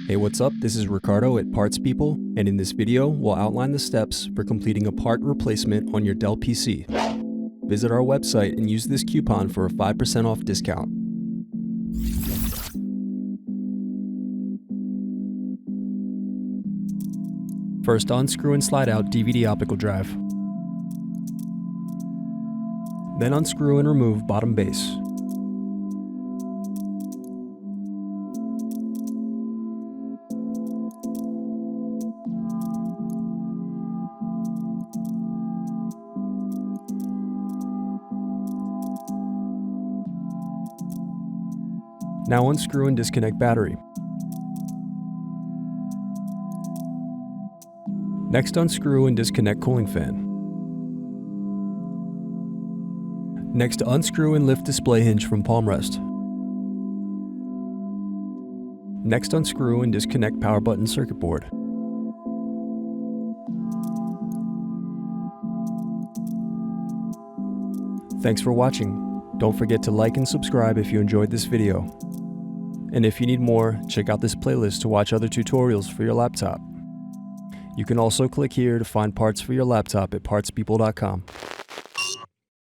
Hey, what's up? This is Ricardo at Parts People, and in this video, we'll outline the steps for completing a part replacement on your Dell PC. Visit our website and use this coupon for a 5% off discount. First, unscrew and slide out DVD optical drive. Then unscrew and remove bottom base. Now unscrew and disconnect battery. Next, unscrew and disconnect cooling fan. Next, unscrew and lift display hinge from palm rest. Next, unscrew and disconnect power button circuit board. Thanks for watching. Don't forget to like and subscribe if you enjoyed this video. And if you need more, check out this playlist to watch other tutorials for your laptop. You can also click here to find parts for your laptop at partspeople.com.